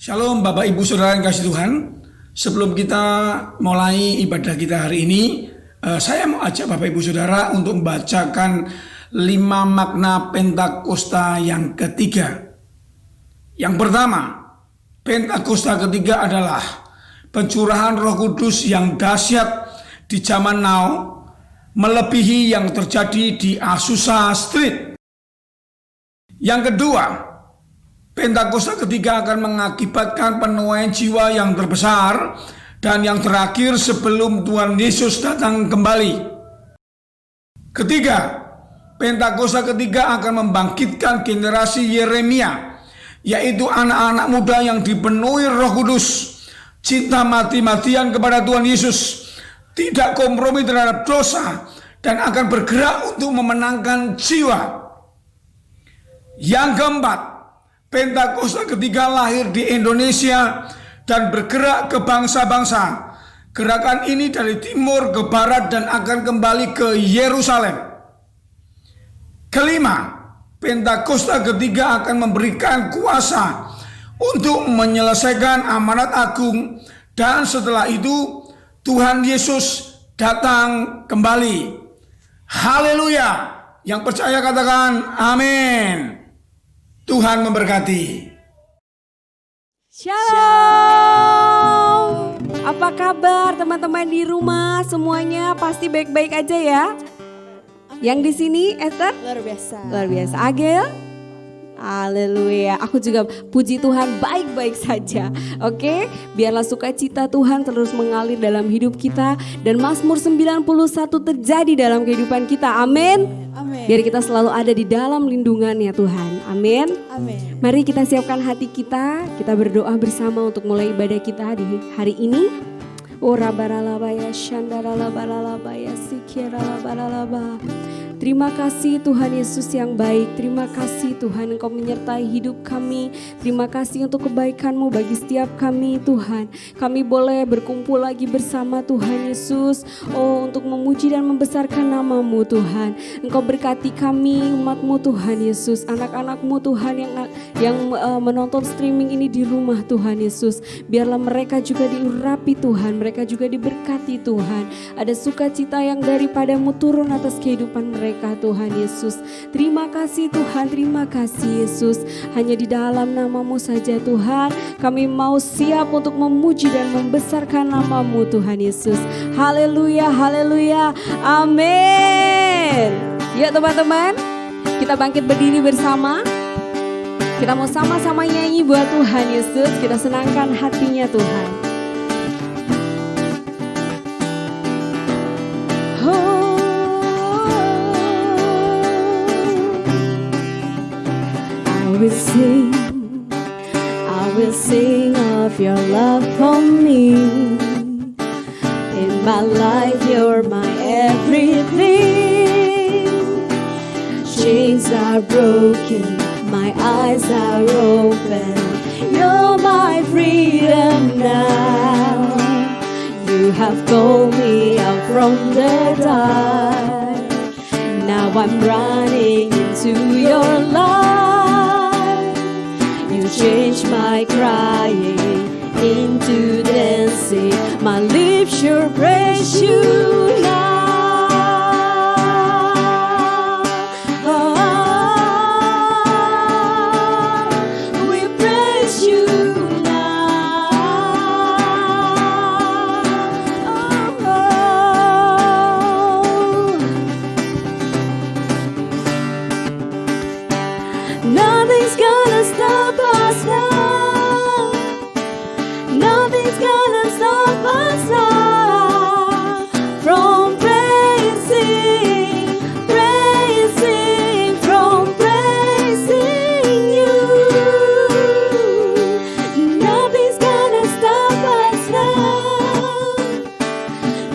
Shalom Bapak Ibu Saudara yang kasih Tuhan. Sebelum kita mulai ibadah kita hari ini, saya mau ajak Bapak Ibu Saudara untuk membacakan 5 makna Pentakosta yang ketiga. Yang pertama, Pentakosta ketiga adalah pencurahan Roh Kudus yang dahsyat di zaman now, melebihi yang terjadi di Azusa Street. Yang kedua, Pentakosta ketiga akan mengakibatkan penuaian jiwa yang terbesar dan yang terakhir sebelum Tuhan Yesus datang kembali. Ketiga, Pentakosta ketiga akan membangkitkan generasi Yeremia, yaitu anak-anak muda yang dipenuhi Roh Kudus, cinta mati-matian kepada Tuhan Yesus, tidak kompromi terhadap dosa, dan akan bergerak untuk memenangkan jiwa. Yang keempat, Pentakosta ketiga lahir di Indonesia dan bergerak ke bangsa-bangsa. Gerakan ini dari timur ke barat dan akan kembali ke Yerusalem. Kelima, Pentakosta ketiga akan memberikan kuasa untuk menyelesaikan amanat agung, dan setelah itu Tuhan Yesus datang kembali. Haleluya! Yang percaya katakan amin. Tuhan memberkati. Shalom. Apa kabar teman-teman di rumah semuanya? Pasti baik-baik aja ya. Yang di sini Esther? Luar biasa. Luar biasa. Agel? Haleluya. Aku juga puji Tuhan baik-baik saja. Oke, biarlah sukacita Tuhan terus mengalir dalam hidup kita dan Mazmur 91 terjadi dalam kehidupan kita. Amin. Amin. Biar kita selalu ada di dalam lindungannya Tuhan. Amin. Amin. Mari kita siapkan hati kita berdoa bersama untuk mulai ibadah kita di hari ini. Ora baralabaya shandaralabaralabaya sikiralabaralaba. Terima kasih Tuhan Yesus yang baik. Terima kasih Tuhan Engkau menyertai hidup kami. Terima kasih untuk kebaikan-Mu bagi setiap kami Tuhan. Kami boleh berkumpul lagi bersama Tuhan Yesus. Oh, untuk memuji dan membesarkan nama-Mu Tuhan. Engkau berkati kami umat-Mu Tuhan Yesus. Anak-anak-Mu Tuhan yang menonton streaming ini di rumah Tuhan Yesus. Biarlah mereka juga diurapi Tuhan. Mereka juga diberkati Tuhan. Ada sukacita yang daripada-Mu turun atas kehidupan mereka Tuhan Yesus. Terima kasih Tuhan, terima kasih Yesus. Hanya di dalam nama-Mu saja Tuhan, kami mau siap untuk memuji dan membesarkan nama-Mu Tuhan Yesus. Haleluya, haleluya, amin. Yuk teman-teman, kita bangkit berdiri bersama. Kita mau sama-sama nyanyi buat Tuhan Yesus. Kita senangkan hatinya Tuhan. I will sing of your love for me. In my life you're my everything. Chains are broken, my eyes are open. You're my freedom now. You have called me out from the dark. Now I'm running into your light. Change my crying into dancing. My lips sure praise you now. Oh, we praise you now. Oh, nothing's gonna stop us now. Nothing's gonna stop us now from praising, praising, from praising you. Nothing's gonna stop us now.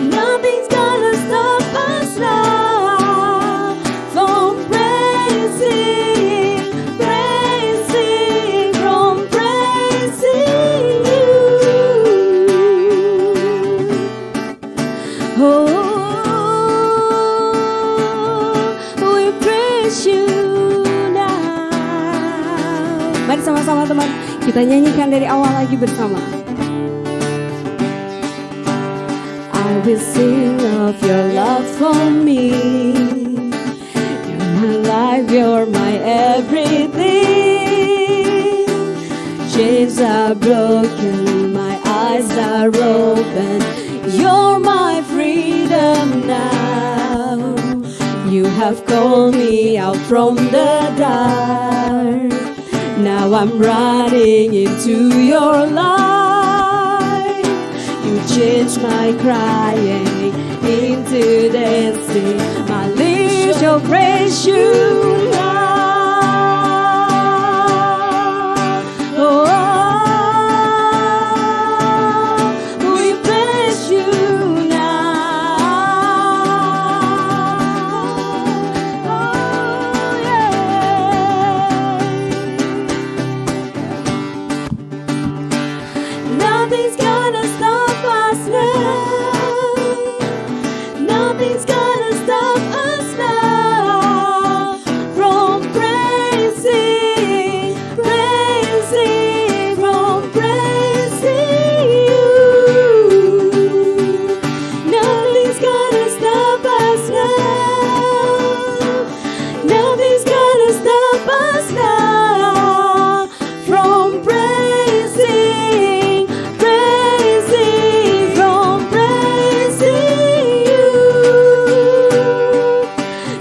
Nothing's gonna stop us now from praising, praising, from praising you. Oh, we praise you now. Mari sama-sama teman, Kita nyanyikan dari awal lagi bersama. I will sing of your love for me. You're my life, you're my everything. Chains are broken, my eyes are open. You're my freedom now. You have called me out from the dark. Now I'm running into your light. You changed my crying into dancing. My lips shall praise you now. Oh, we praise you now. Oh, yeah. Nothing's gonna stop us now. Nothing's gonna stop us now from praising, praising, from praising you. Nothing's gonna stop us now. Nothing's gonna stop us now from praising, praising, from praising you.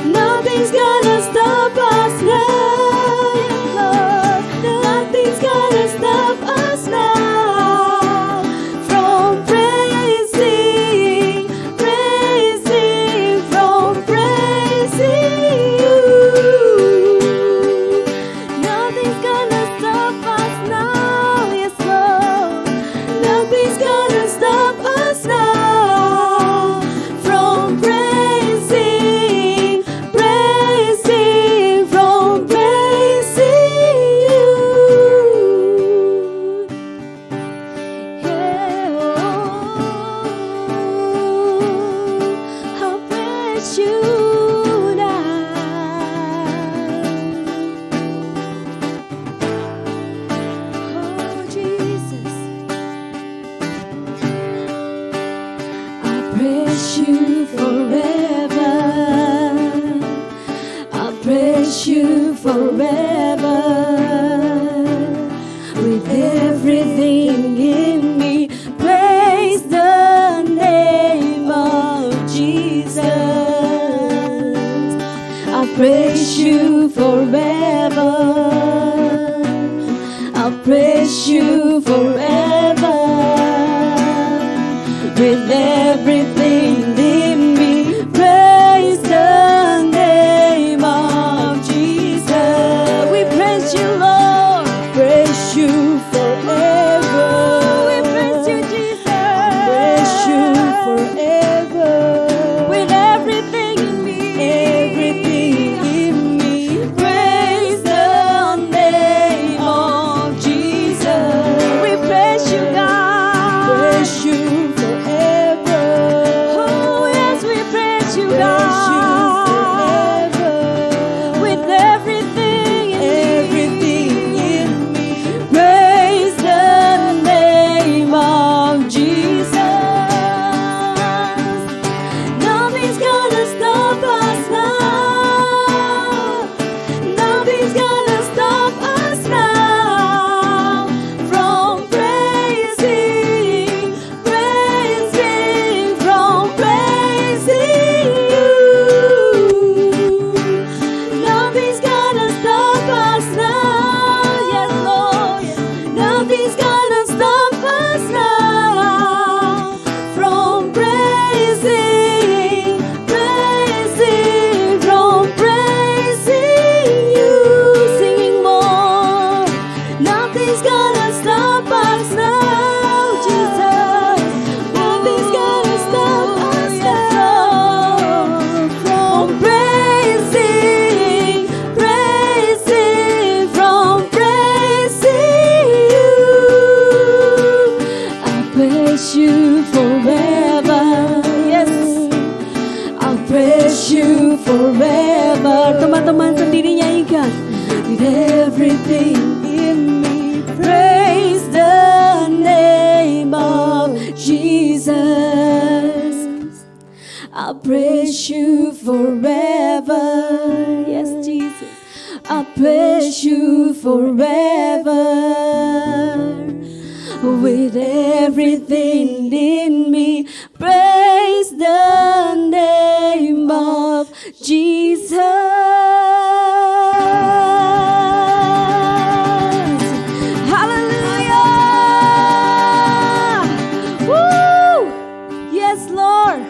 Nothing's gonna stop us now, Lord. Nothing's gonna stop us now from praising, praising, from praising you. Nothing's gonna stop us now, yes Lord. Nothing's gonna stop us now from praising, praising, from praising you. Yeah, I'll praise you now. Oh Jesus, I'll praise you forever. I'll praise you forever. With everything in me, praise the name of Jesus. I'll praise you forever. I'll praise you forever. With everything in me, praise the name of Jesus. We praise you, Lord. Praise you forever. We praise you, Jesus. Praise you forever. With everything in me, everything in me, praise the name of Jesus. We praise you, God. Praise you forever. Oh yes, we praise you, God. With everything in me, praise the name of Jesus. Nothing's gonna stop us now. Nothing's gonna stop us now from praising, praising, from praising you. Nothing's gonna stop us now, yes Lord. Nothing's gonna stop us now from praising, praising, from praising you. Singing more. Nothing's gonna stop us now, Jesus. Nothing's gonna stop us now from praising, praising, from praising you. I'll praise you forever. Yes, I'll praise you forever. Teman-teman sendiri nyanyikan. With everything in me, praise I'll praise you forever. Yes, Jesus. I'll praise you forever. With everything in me, praise the name of Jesus. Hallelujah. Woo! Yes, Lord.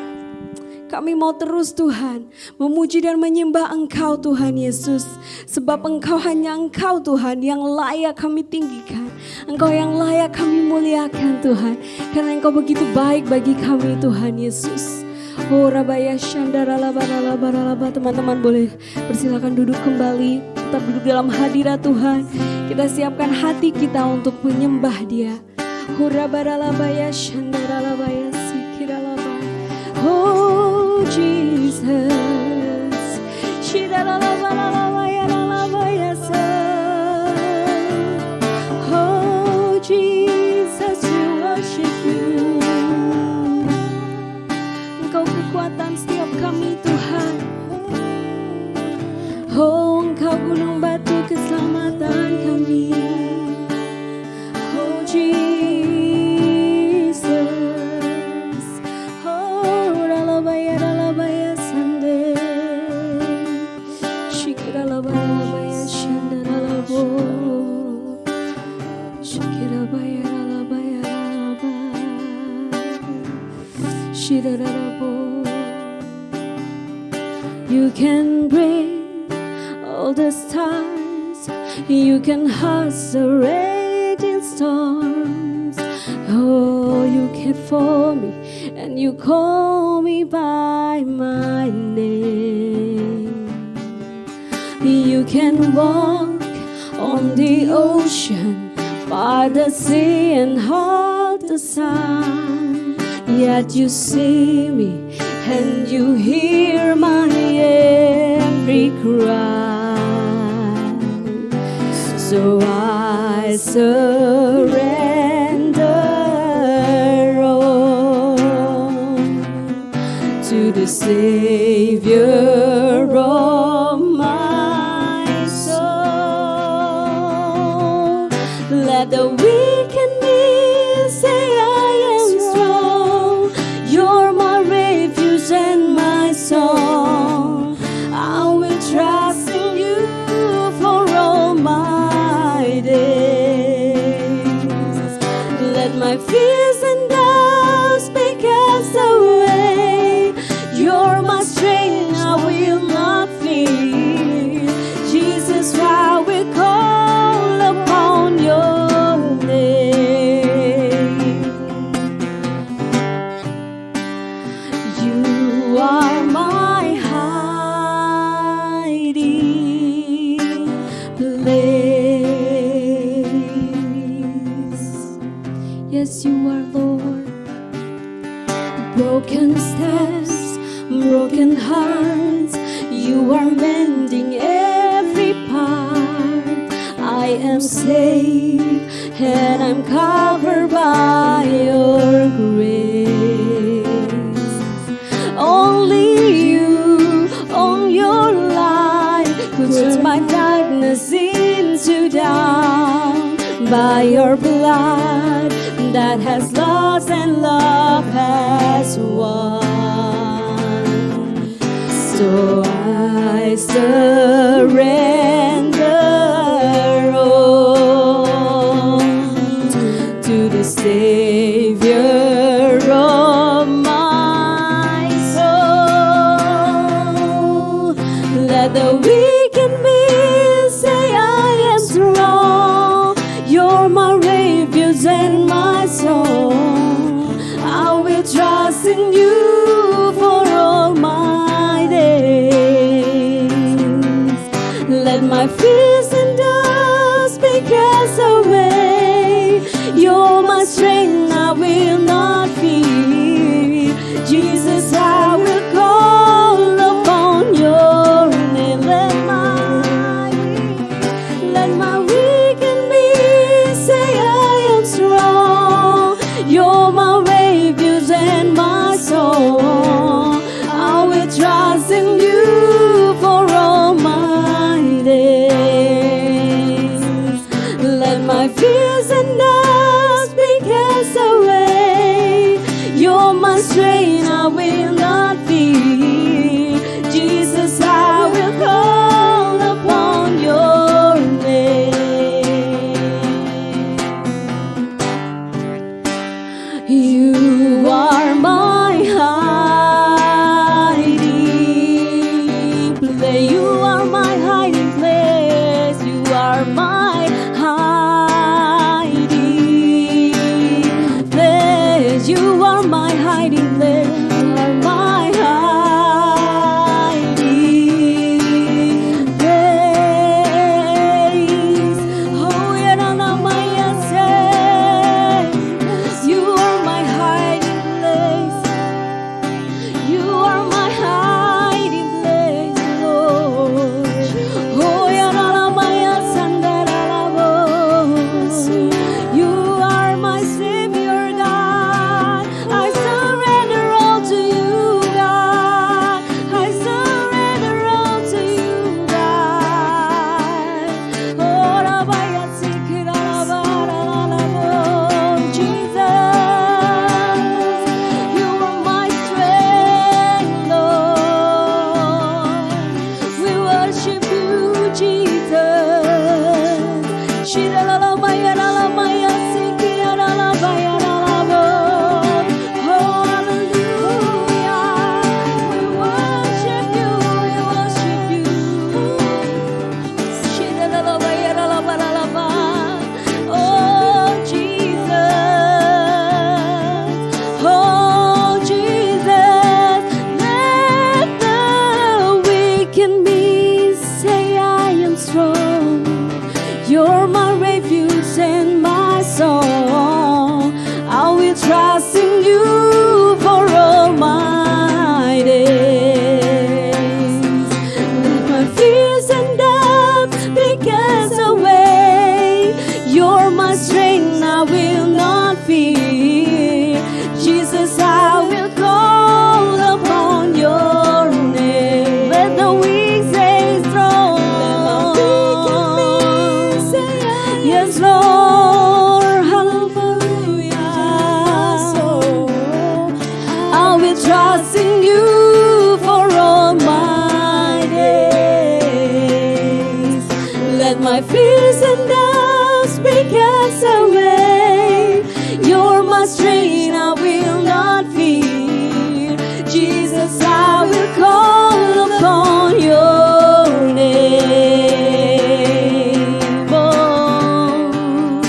Kami mau terus Tuhan memuji dan menyembah Engkau Tuhan Yesus. Sebab Engkau hanya Engkau Tuhan yang layak kami tinggikan. Engkau yang layak kami muliakan Tuhan. Karena Engkau begitu baik bagi kami Tuhan Yesus. Oh Rabaya Shandara Labaralaba. Teman-teman boleh persilakan duduk kembali. Tetap duduk dalam hadirat Tuhan. Kita siapkan hati kita untuk menyembah Dia. Oh Rabaralabaya Shandara Labaya Sikiralaba. Oh Jesus, oh Jesus, we worship you. Engkau kekuatan setiap kami Tuhan. Oh Engkau gunung batu keselamatan kami. Oh Jesus. You can bring all the stars, you can hush the raging storms. Oh, you care for me and you call me by my name. You can walk on the ocean, by the sea and hold the sun. Yet you see me and you hear my every cry. So I surrender all to the Savior of my soul. Let the weak in me say I am strong. You're my refuge and my song. I will trust in you for all my days. Let my fears and doubts be cast away. You're my strength, I will not fear. Jesus, I will call upon your name. You are my hiding place. Yes, you are Lord. Broken steps, broken hearts, you are mending every part. I am safe and I'm covered by your grace. Only you, on your light, could turn my darkness into dawn. By your blood that has lost and love has won. So I surrender all to the Savior of my soul. Let the weak in me say I am strong. You're my refuge and my song. I will trust in you for all my days. Let my fears and doubts be cast away. You're my strength, I will not fear. Jesus, I will call upon your name. Let my I will call upon your name. Oh,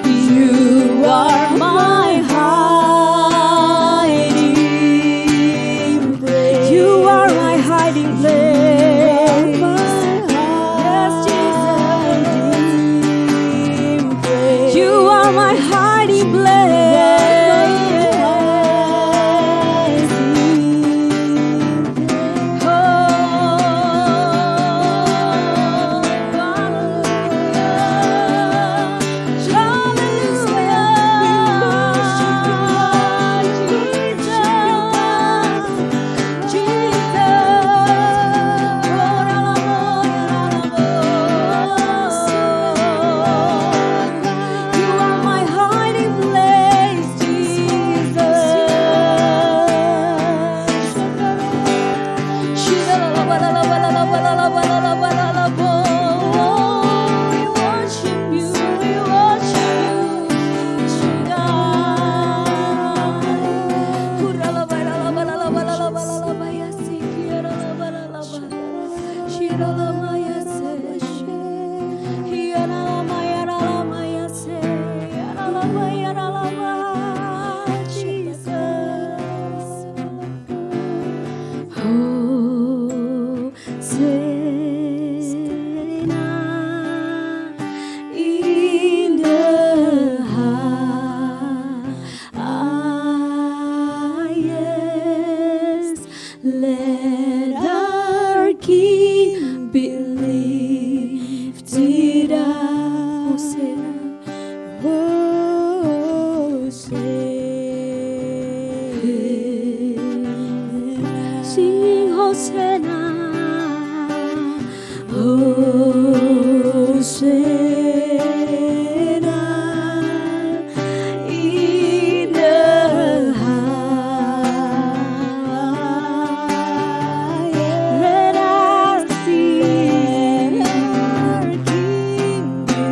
you are my hiding place. You are my hiding place. Yes, Jesus. You are my hiding place. Let our King be lifted up. Sing Hosanna, Hosanna in the high. Let us sing our King be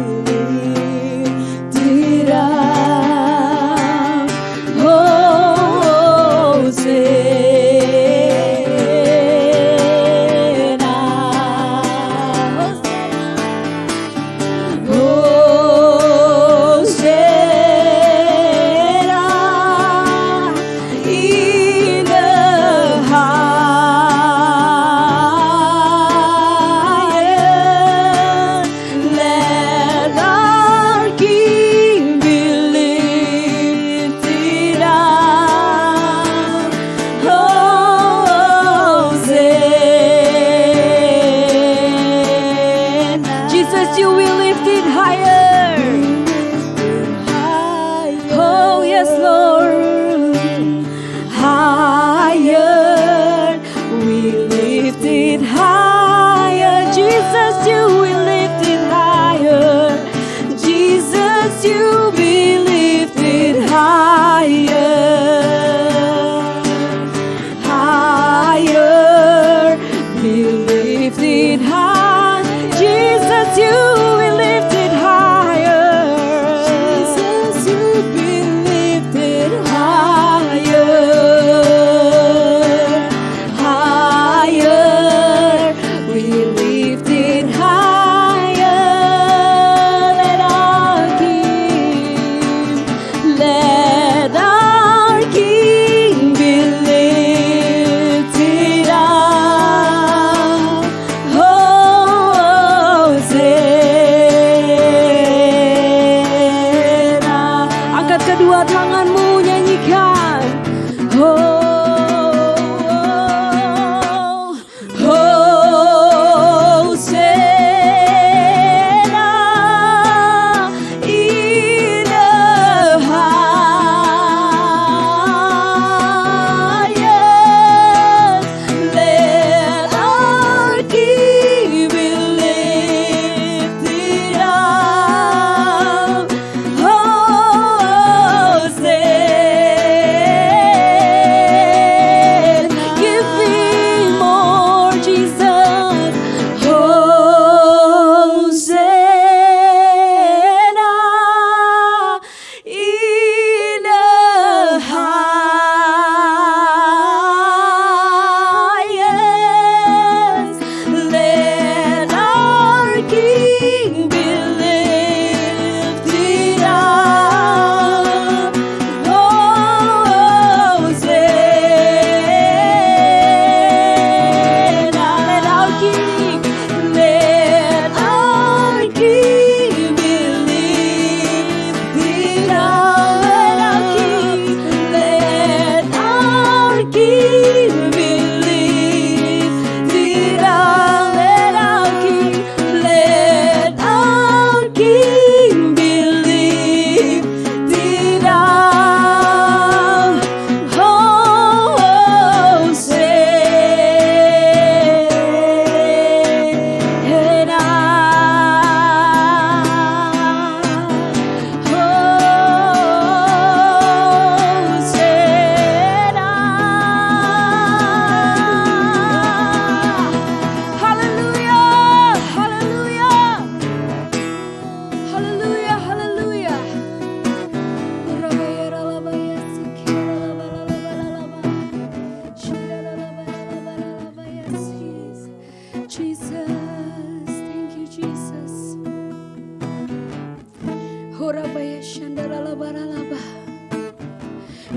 lifted up. Hosanna.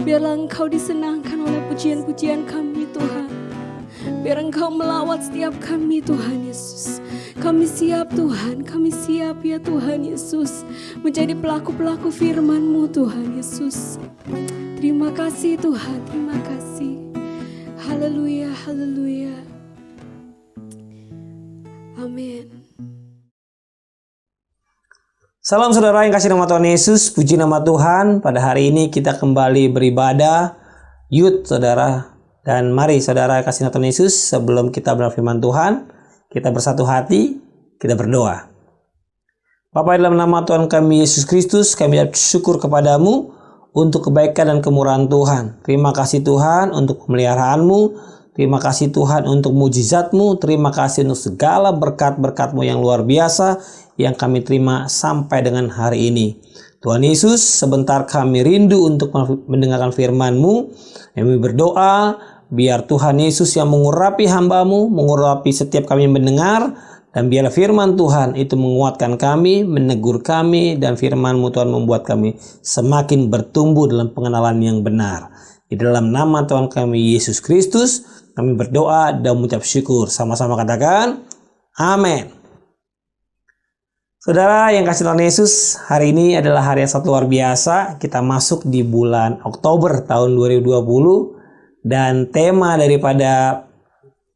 Biarlah Engkau disenangkan oleh pujian-pujian kami Tuhan. Biar Engkau melawat setiap kami Tuhan Yesus. Kami siap Tuhan, kami siap ya Tuhan Yesus. Menjadi pelaku-pelaku firman-Mu Tuhan Yesus. Terima kasih Tuhan, terima kasih. Haleluya, haleluya. Amin. Salam saudara yang kasih nama Tuhan Yesus, puji nama Tuhan. Pada hari ini kita kembali beribadah Yud saudara. Dan mari saudara kasih nama Tuhan Yesus, sebelum kita berfirman Tuhan, kita bersatu hati, kita berdoa. Bapa, dalam nama Tuhan kami Yesus Kristus, kami bersyukur kepadamu untuk kebaikan dan kemurahan Tuhan. Terima kasih Tuhan untuk pemeliharaanmu. Terima kasih Tuhan untuk mujizat-Mu. Terima kasih untuk segala berkat-berkat-Mu yang luar biasa yang kami terima sampai dengan hari ini. Tuhan Yesus, sebentar kami rindu untuk mendengarkan firman-Mu. Kami berdoa, biar Tuhan Yesus yang mengurapi hamba-Mu, mengurapi setiap kami yang mendengar, dan biarlah firman Tuhan itu menguatkan kami, menegur kami, dan firman-Mu Tuhan membuat kami semakin bertumbuh dalam pengenalan yang benar. Di dalam nama Tuhan kami Yesus Kristus, kami berdoa dan mengucap syukur. Sama-sama katakan, amin. Saudara yang kasih Tuhan Yesus, hari ini adalah hari yang sangat luar biasa. Kita masuk di bulan Oktober tahun 2020 dan tema daripada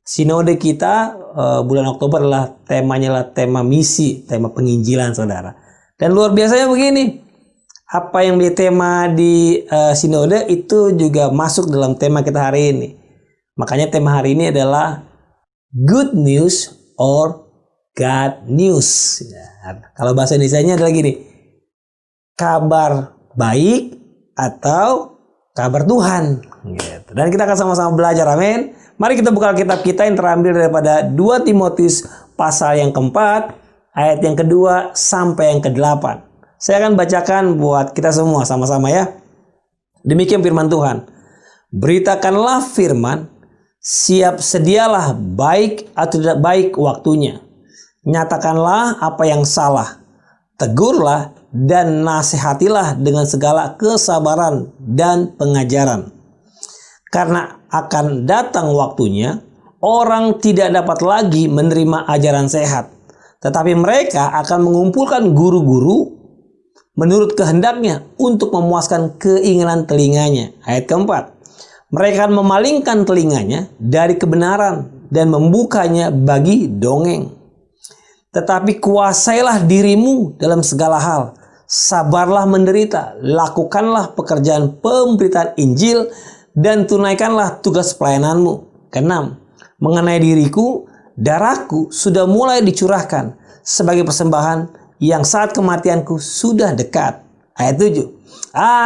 sinode kita bulan Oktober adalah tema misi, tema penginjilan saudara. Dan luar biasanya begini, apa yang menjadi tema di sinode itu juga masuk dalam tema kita hari ini. Makanya tema hari ini adalah Good News or God News. Ya, kalau bahasa Indonesianya adalah gini, kabar baik atau kabar Tuhan. Gitu. Dan kita akan sama-sama belajar, amin. Mari kita buka kitab kita yang terambil daripada 2 Timotius pasal yang keempat, ayat yang kedua sampai yang ke-8. Saya akan bacakan buat kita semua sama-sama ya. Demikian firman Tuhan. Beritakanlah firman, siap sedialah baik atau tidak baik waktunya. Nyatakanlah apa yang salah, tegurlah dan nasihatilah dengan segala kesabaran dan pengajaran. Karena akan datang waktunya, orang tidak dapat lagi menerima ajaran sehat, tetapi mereka akan mengumpulkan guru-guru menurut kehendaknya untuk memuaskan keinginan telinganya. Ayat keempat, mereka akan memalingkan telinganya dari kebenaran dan membukanya bagi dongeng. Tetapi kuasailah dirimu dalam segala hal. Sabarlah menderita. Lakukanlah pekerjaan pemberitaan Injil dan tunaikanlah tugas pelayananmu. Keenam, mengenai diriku, darahku sudah mulai dicurahkan sebagai persembahan yang saat kematianku sudah dekat. Ayat 7.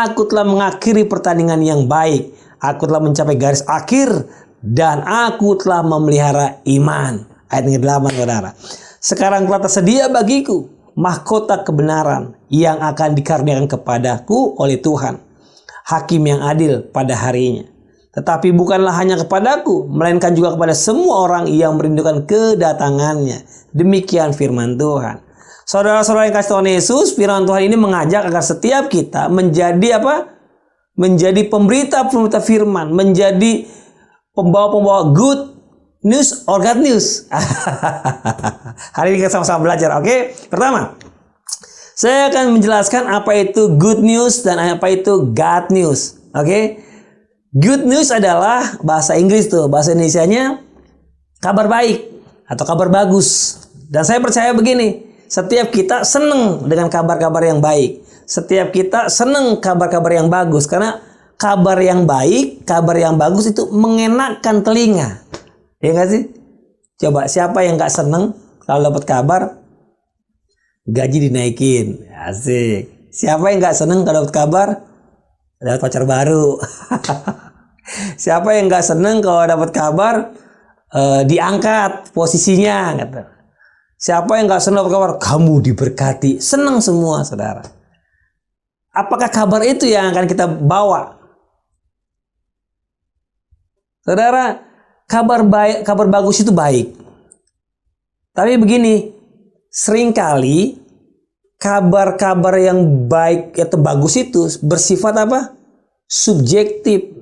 Aku telah mengakhiri pertandingan yang baik. Aku telah mencapai garis akhir dan aku telah memelihara iman. Ayat yang ke-8 saudara. Sekarang telah tersedia bagiku mahkota kebenaran yang akan dikaruniakan kepadaku oleh Tuhan, hakim yang adil pada harinya. Tetapi bukanlah hanya kepadaku, melainkan juga kepada semua orang yang merindukan kedatangannya. Demikian firman Tuhan. Saudara-saudara yang kasih Tuhan Yesus, firman Tuhan ini mengajak agar setiap kita menjadi apa? Menjadi pemberita-pemberita firman, menjadi pembawa-pembawa good news or God news. Hari ini kita sama-sama belajar, oke? Pertama, saya akan menjelaskan apa itu good news dan apa itu God news, oke? Good news adalah bahasa Inggris tuh, bahasa Indonesianya kabar baik atau kabar bagus. Dan saya percaya begini, setiap kita senang dengan kabar-kabar yang baik. Setiap kita senang kabar-kabar yang bagus karena kabar yang baik, kabar yang bagus itu mengenakkan telinga. Ya nggak sih? Coba siapa yang nggak seneng kalau dapat kabar gaji dinaikin? Asik. Siapa yang nggak seneng kalau dapat kabar dapat pacar baru? Siapa yang nggak seneng kalau dapat kabar diangkat posisinya? Gitu. Siapa yang nggak seneng dapat kabar kamu diberkati? Senang semua saudara. Apakah kabar itu yang akan kita bawa? Saudara, kabar baik, kabar bagus itu baik. Tapi begini, seringkali kabar-kabar yang baik atau bagus itu bersifat apa? subjektif.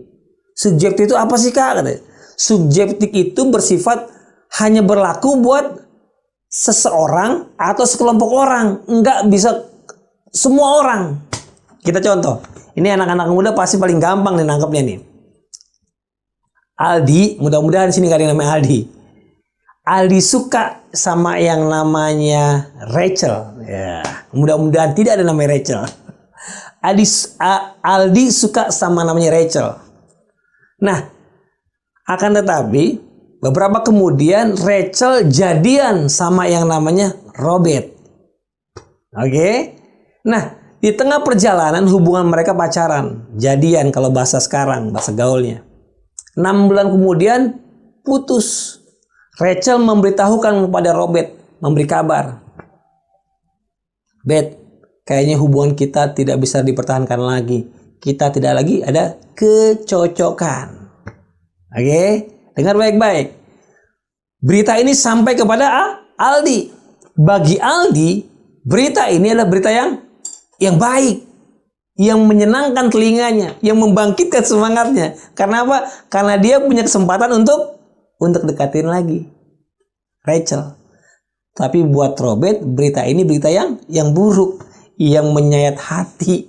Subjektif itu apa sih Kak? Katanya. Subjektif itu bersifat hanya berlaku buat seseorang atau sekelompok orang, nggak bisa semua orang. Kita contoh, ini anak-anak muda pasti paling gampang nih nangkepnya nih. Aldi, mudah-mudahan sini gak ada yang namanya Aldi. Aldi suka sama yang namanya Rachel. Ya, mudah-mudahan tidak ada namanya Rachel. Aldi suka sama namanya Rachel. Nah, akan tetapi beberapa kemudian Rachel jadian sama yang namanya Robert. Oke. Nah, di tengah perjalanan hubungan mereka pacaran, jadian kalau bahasa sekarang, bahasa gaulnya. 6 bulan kemudian putus. Rachel memberitahukan kepada Robert, memberi kabar. Bet, kayaknya hubungan kita tidak bisa dipertahankan lagi. Kita tidak lagi ada kecocokan. Oke, dengar baik-baik. Berita ini sampai kepada Aldi. Bagi Aldi, berita ini adalah berita yang baik, yang menyenangkan telinganya, yang membangkitkan semangatnya. Karena apa? Karena dia punya kesempatan untuk dekatin lagi Rachel. Tapi buat Robert, berita ini berita yang buruk, yang menyayat hati,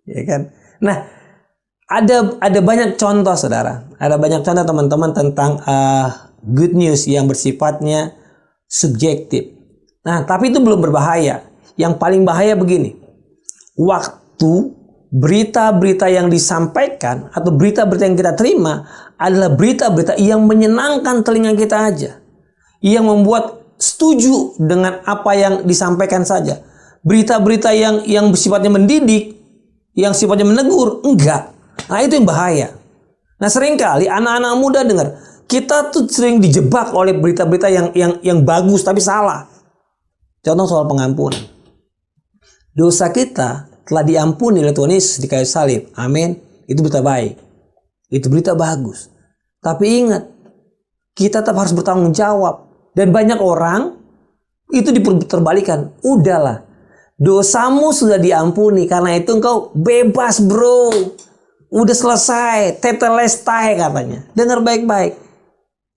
ya kan? Nah, ada banyak contoh saudara, ada banyak contoh teman-teman tentang good news yang bersifatnya subjektif. Nah, tapi itu belum berbahaya. Yang paling bahaya begini, waktu berita-berita yang disampaikan atau berita-berita yang kita terima adalah berita-berita yang menyenangkan telinga kita aja, yang membuat setuju dengan apa yang disampaikan saja. Berita-berita yang sifatnya mendidik, yang sifatnya menegur, enggak. Nah, itu yang bahaya. Nah, seringkali anak-anak muda dengar, kita tuh sering dijebak oleh berita-berita yang bagus tapi salah. Contoh soal pengampunan. Dosa kita telah diampuni oleh Tuhan Yesus di kayu salib. Amin. Itu berita baik. Itu berita bagus. Tapi ingat, kita tetap harus bertanggung jawab. Dan banyak orang itu terbalikan. Udahlah, dosamu sudah diampuni, karena itu engkau bebas bro. Udah selesai, tetelestai katanya. Dengar baik-baik.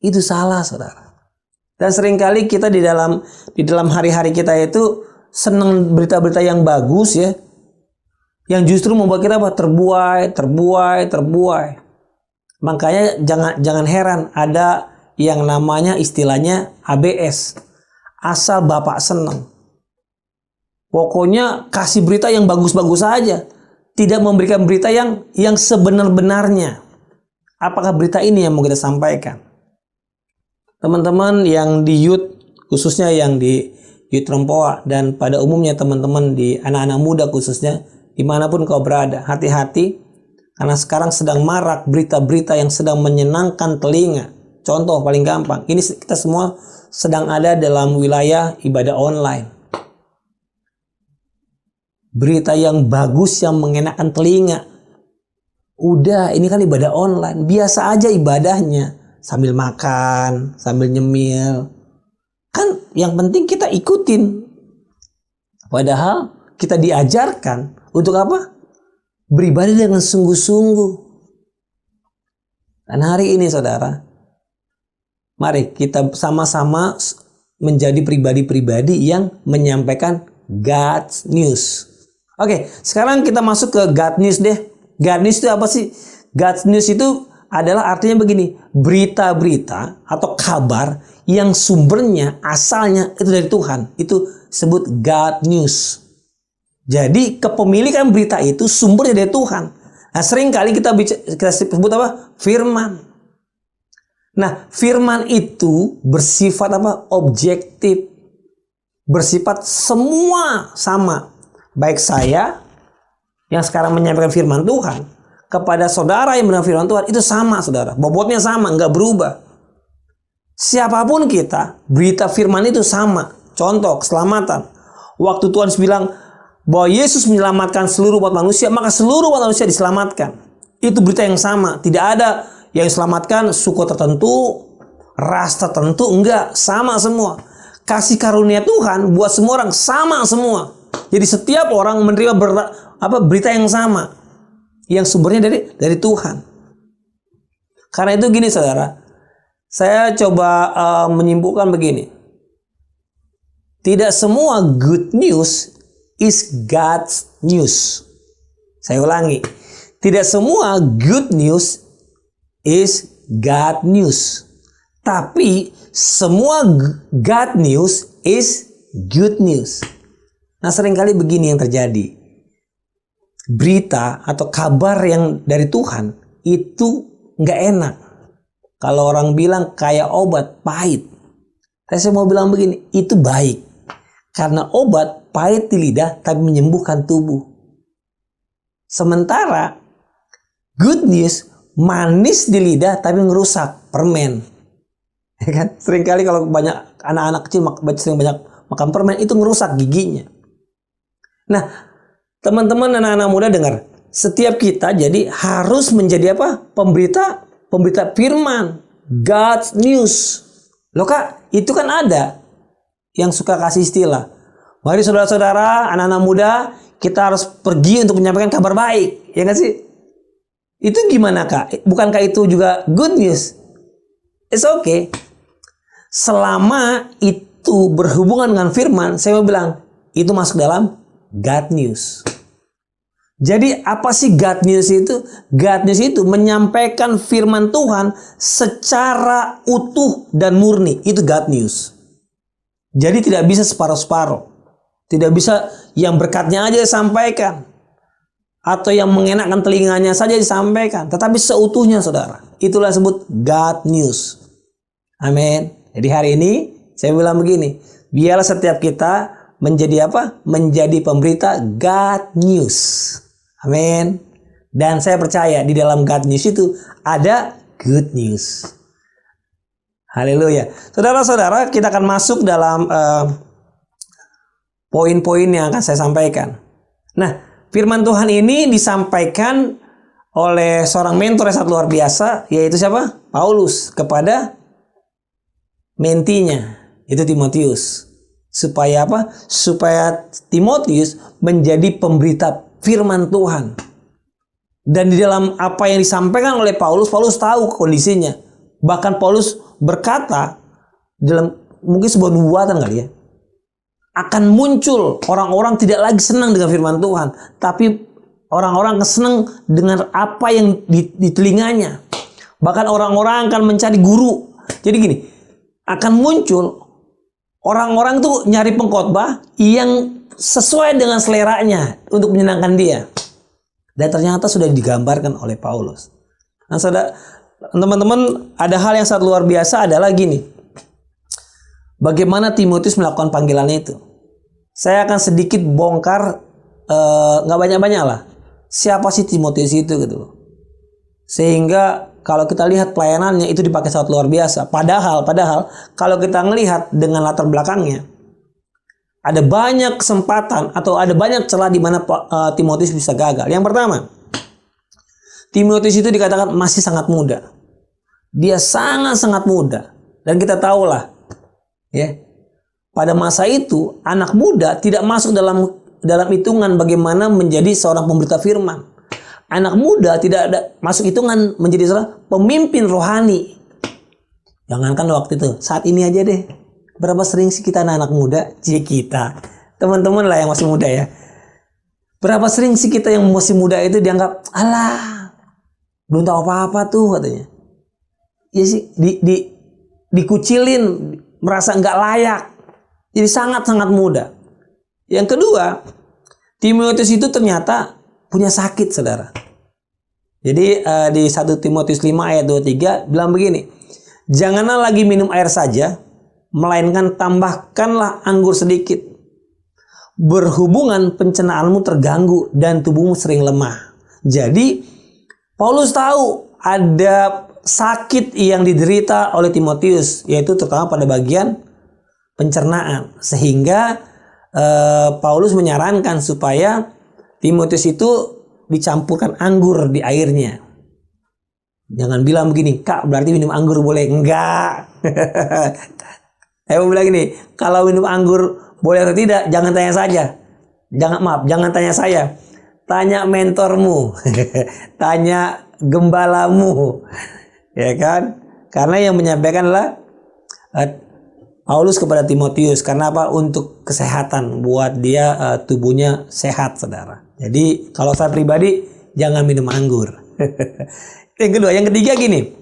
Itu salah saudara. Dan seringkali kita di dalam hari-hari kita itu senang berita-berita yang bagus ya, yang justru membuat kita apa? Terbuai. Makanya jangan heran ada yang namanya istilahnya ABS, asal Bapak senang. Pokoknya kasih berita yang bagus-bagus saja, tidak memberikan berita yang sebenar-benarnya. Apakah berita ini yang mau kita sampaikan? Teman-teman yang di youth, khususnya yang di Youth Rempoa, dan pada umumnya teman-teman di anak-anak muda khususnya, dimanapun kau berada, hati-hati, karena sekarang sedang marak berita-berita yang sedang menyenangkan telinga. Contoh paling gampang, ini kita semua sedang ada dalam wilayah ibadah online. Berita yang bagus yang mengenakan telinga. Udah, ini kan ibadah online, biasa aja ibadahnya, sambil makan, sambil nyemil. Kan yang penting kita ikutin. Padahal kita diajarkan untuk apa? Beribadah dengan sungguh-sungguh. Dan hari ini saudara, mari kita sama-sama menjadi pribadi-pribadi yang menyampaikan God's news. Oke, sekarang kita masuk ke God news deh. God news itu apa sih? God news itu adalah artinya begini, berita-berita atau kabar yang sumbernya, asalnya itu dari Tuhan. Itu disebut God news. Jadi kepemilikan berita itu sumbernya dari Tuhan. Nah, seringkali kita sebut apa? Firman. Nah, firman itu bersifat apa? Objektif. Bersifat semua sama. Baik saya yang sekarang menyampaikan firman Tuhan kepada saudara yang mendengar firman Tuhan, itu sama saudara. Bobotnya sama, nggak berubah. Siapapun kita, berita firman itu sama. Contoh, keselamatan. Waktu Tuhan bilang bahwa Yesus menyelamatkan seluruh umat manusia, maka seluruh umat manusia diselamatkan. Itu berita yang sama. Tidak ada yang diselamatkan suku tertentu, ras tertentu, enggak. Sama semua. Kasih karunia Tuhan buat semua orang sama semua. Jadi setiap orang menerima berita yang sama. yang sumbernya dari Tuhan. Karena itu gini saudara, saya coba menyimpulkan begini. Tidak semua good news is God's news. Saya ulangi. Tidak semua good news is God news. Tapi semua God news is good news. Nah, seringkali begini yang terjadi. Berita atau kabar yang dari Tuhan itu nggak enak. Kalau orang bilang kayak obat pahit. Tapi saya mau bilang begini, itu baik. Karena obat pahit di lidah tapi menyembuhkan tubuh. Sementara good news manis di lidah tapi merusak, permen. Ya kan? Seringkali kalau banyak anak-anak kecil sering banyak makan permen itu merusak giginya. Nah, teman-teman anak-anak muda dengar, setiap kita jadi harus menjadi apa? Pemberita firman, God's news. Loh Kak, itu kan ada yang suka kasih istilah. Mari saudara-saudara, anak-anak muda, kita harus pergi untuk menyampaikan kabar baik. Ya nggak sih? Itu gimana Kak? Bukankah itu juga good news? It's okay. Selama itu berhubungan dengan firman, saya mau bilang, itu masuk dalam God news. Jadi apa sih God news itu? God news itu menyampaikan firman Tuhan secara utuh dan murni. Itu God news. Jadi tidak bisa separuh-separuh. Tidak bisa yang berkatnya aja disampaikan. Atau yang mengenakkan telinganya saja disampaikan. Tetapi seutuhnya saudara. Itulah disebut God news. Amin. Jadi hari ini saya bilang begini. Biarlah setiap kita menjadi apa? Menjadi pemberita God news. Amin. Dan saya percaya di dalam God news itu ada good news. Haleluya. Saudara-saudara, kita akan masuk dalam poin-poin yang akan saya sampaikan. Nah, firman Tuhan ini disampaikan oleh seorang mentor yang sangat luar biasa, yaitu siapa? Paulus kepada mentinya, itu Timotius. Supaya apa? Supaya Timotius menjadi pemberita firman Tuhan. Dan di dalam apa yang disampaikan oleh Paulus, Paulus tahu kondisinya. Bahkan Paulus berkata dalam mungkin sebuah nubuatan kali ya, akan muncul orang-orang tidak lagi senang dengan firman Tuhan, tapi orang-orang senang dengan apa yang di telinganya. Bahkan orang-orang akan mencari guru. Jadi gini, akan muncul orang-orang tuh nyari pengkhotbah yang sesuai dengan seleranya untuk menyenangkan dia. Dan ternyata sudah digambarkan oleh Paulus. Nah, teman-teman, ada hal yang sangat luar biasa adalah gini. Bagaimana Timotius melakukan panggilannya itu? Saya akan sedikit bongkar, nggak banyak-banyak lah. Siapa sih Timotius itu gitu loh. Sehingga kalau kita lihat pelayanannya itu dipakai sangat luar biasa. Padahal kalau kita melihat dengan latar belakangnya, ada banyak kesempatan atau ada banyak celah di mana Timotius bisa gagal. Yang pertama, Timotius itu dikatakan masih sangat muda. Dia sangat-sangat muda. Dan kita tahulah, ya, pada masa itu anak muda tidak masuk dalam hitungan bagaimana menjadi seorang pemberita firman. Anak muda tidak ada masuk hitungan menjadi seorang pemimpin rohani. Jangankan waktu itu, saat ini aja deh. Berapa sering sih kita anak-anak muda? Kita, teman-teman lah yang masih muda ya. Berapa sering sih kita yang masih muda itu dianggap, alah, belum tahu apa-apa tuh katanya. Ya sih, dikucilin, merasa nggak layak. Jadi sangat-sangat muda. Yang kedua, Timotius itu ternyata punya sakit, saudara. Jadi di 1 Timotius 5 ayat 23 bilang begini, janganlah lagi minum air saja, melainkan tambahkanlah anggur sedikit. Berhubungan pencernaanmu terganggu dan tubuhmu sering lemah. Jadi Paulus tahu ada sakit yang diderita oleh Timotius, yaitu terutama pada bagian pencernaan. Sehingga Paulus menyarankan supaya Timotius itu dicampurkan anggur di airnya. Jangan bilang begini, Kak, berarti minum anggur boleh? Enggak. Saya mau bilang gini, kalau minum anggur boleh atau tidak, jangan tanya saja. Jangan tanya saya. tanya mentormu, tanya gembalamu, ya kan? Karena yang menyampaikan adalah Paulus kepada Timotius. Karena apa? Untuk kesehatan, buat dia tubuhnya sehat, saudara. Jadi kalau saya pribadi jangan minum anggur. Yang kedua, yang ketiga gini.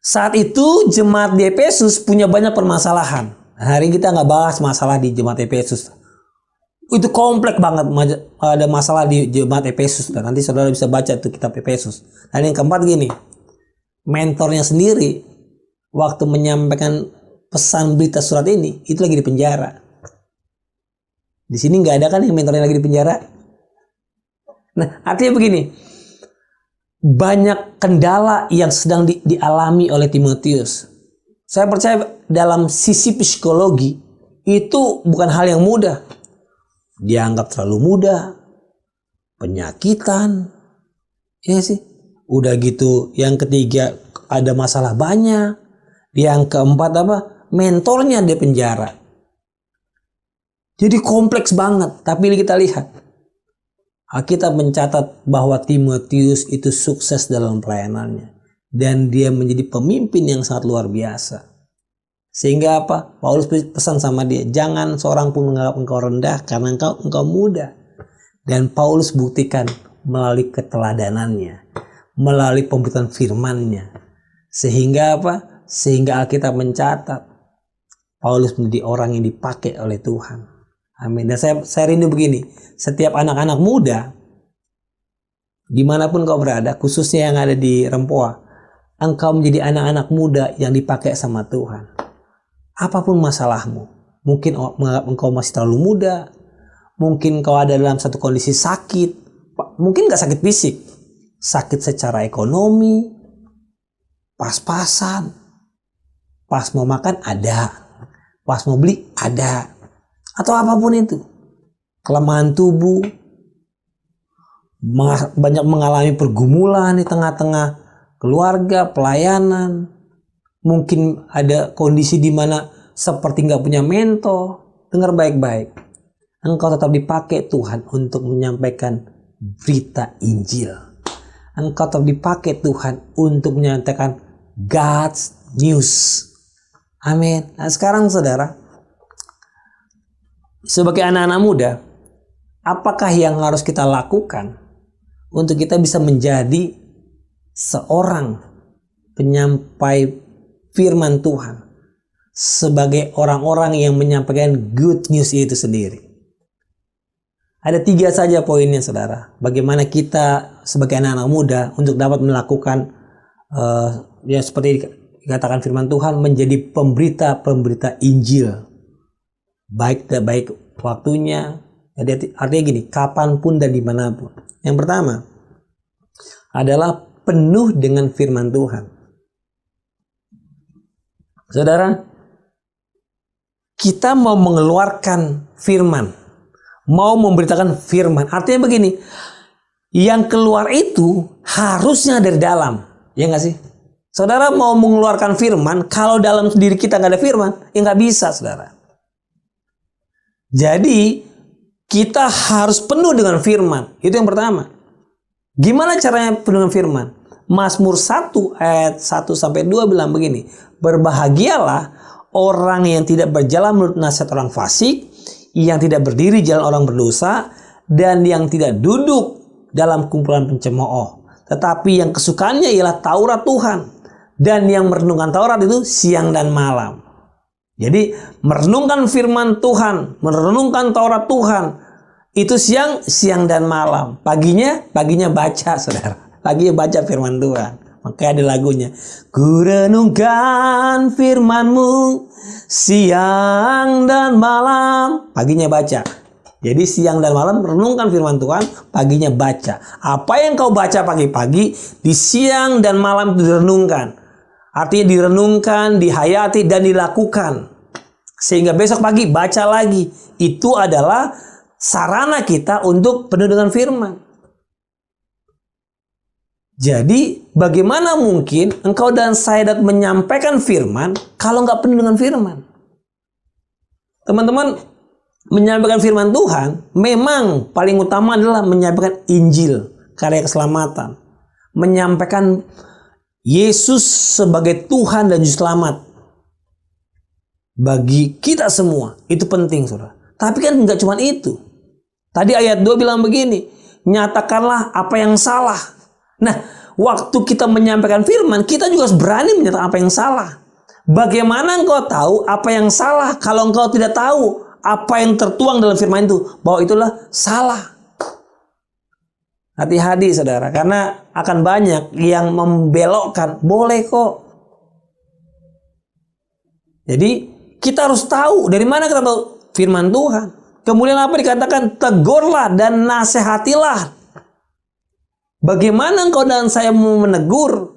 Saat itu jemaat di Efesus punya banyak permasalahan. Hari ini kita nggak bahas masalah di jemaat Efesus. Itu kompleks banget, ada masalah di jemaat Efesus. Dan nanti saudara bisa baca itu kitab Efesus. Dan yang keempat gini, mentornya sendiri waktu menyampaikan pesan berita surat ini itu lagi di penjara. Di sini nggak ada kan yang mentornya lagi di penjara. Nah, artinya begini, banyak kendala yang sedang dialami oleh Timotius. Saya percaya dalam sisi psikologi itu bukan hal yang mudah. Dianggap terlalu muda, penyakitan, ya sih. Udah gitu, yang ketiga ada masalah banyak. Yang keempat apa? Mentornya di penjara. Jadi kompleks banget. Tapi kita lihat, Alkitab mencatat bahwa Timotius itu sukses dalam pelayanannya. Dan dia menjadi pemimpin yang sangat luar biasa. Sehingga apa? Paulus pesan sama dia, jangan seorang pun menganggap engkau rendah karena engkau muda. Dan Paulus buktikan melalui keteladanannya, melalui pemberitaan firman-Nya. Sehingga apa? Sehingga Alkitab mencatat Paulus menjadi orang yang dipakai oleh Tuhan. Amin. Dan saya rindu begini, setiap anak-anak muda, dimanapun kau berada, khususnya yang ada di Rempoa, engkau menjadi anak-anak muda yang dipakai sama Tuhan. Apapun masalahmu, mungkin engkau masih terlalu muda, mungkin kau ada dalam satu kondisi sakit, mungkin gak sakit fisik, sakit secara ekonomi, pas-pasan, pas mau makan ada, pas mau beli ada, atau apapun itu, kelemahan tubuh, banyak mengalami pergumulan di tengah-tengah keluarga, pelayanan. Mungkin ada kondisi di mana seperti nggak punya mentor. Dengar baik-baik. Engkau tetap dipakai Tuhan untuk menyampaikan berita Injil. Engkau tetap dipakai Tuhan untuk menyampaikan God's news. Amin. Nah sekarang saudara, sebagai anak-anak muda, apakah yang harus kita lakukan untuk kita bisa menjadi seorang penyampai firman Tuhan, sebagai orang-orang yang menyampaikan good news itu sendiri? Ada 3 saja poinnya saudara. Bagaimana kita sebagai anak-anak muda untuk dapat melakukan ya seperti dikatakan firman Tuhan, menjadi pemberita Injil. Baik waktunya. Jadi artinya gini, kapanpun dan dimanapun. Yang pertama adalah penuh dengan firman Tuhan. Saudara, kita mau mengeluarkan firman, mau memberitakan firman. Artinya begini, yang keluar itu harusnya dari dalam, ya nggak sih? Saudara mau mengeluarkan firman, kalau dalam diri kita nggak ada firman, ya nggak bisa, saudara. Jadi kita harus penuh dengan firman. Itu yang pertama. Gimana caranya penuh dengan firman? Mazmur 1 ayat 1-2 bilang begini, berbahagialah orang yang tidak berjalan menurut nasihat orang fasik, yang tidak berdiri jalan orang berdosa, dan yang tidak duduk dalam kumpulan pencemooh. Tetapi yang kesukaannya ialah Taurat Tuhan, dan yang merenungkan Taurat itu siang dan malam. Jadi merenungkan firman Tuhan, merenungkan Taurat Tuhan, itu siang dan malam. Paginya baca, saudara. Paginya baca firman Tuhan. Makanya ada lagunya, ku renungkan firman-Mu siang dan malam. Paginya baca. Jadi siang dan malam renungkan firman Tuhan, paginya baca. Apa yang kau baca pagi-pagi, di siang dan malam direnungkan. Artinya direnungkan, dihayati, dan dilakukan. Sehingga besok pagi baca lagi. Itu adalah sarana kita untuk penuh dengan firman. Jadi bagaimana mungkin engkau dan saya dapat menyampaikan firman kalau nggak penuh dengan firman? Teman-teman, menyampaikan firman Tuhan memang paling utama adalah menyampaikan Injil, karya keselamatan. Menyampaikan Yesus sebagai Tuhan dan Juru Selamat bagi kita semua. Itu penting, saudara. Tapi kan nggak cuma itu. Tadi ayat 2 bilang begini, nyatakanlah apa yang salah. Nah, waktu kita menyampaikan firman, kita juga harus berani menyatakan apa yang salah. Bagaimana engkau tahu apa yang salah kalau engkau tidak tahu apa yang tertuang dalam firman itu, bahwa itulah salah? Hati-hati saudara, karena akan banyak yang membelokkan. Boleh kok. Jadi kita harus tahu dari mana kita tahu firman Tuhan. Kemudian apa dikatakan? Tegurlah dan nasihatilah. Bagaimana engkau dan saya mau menegur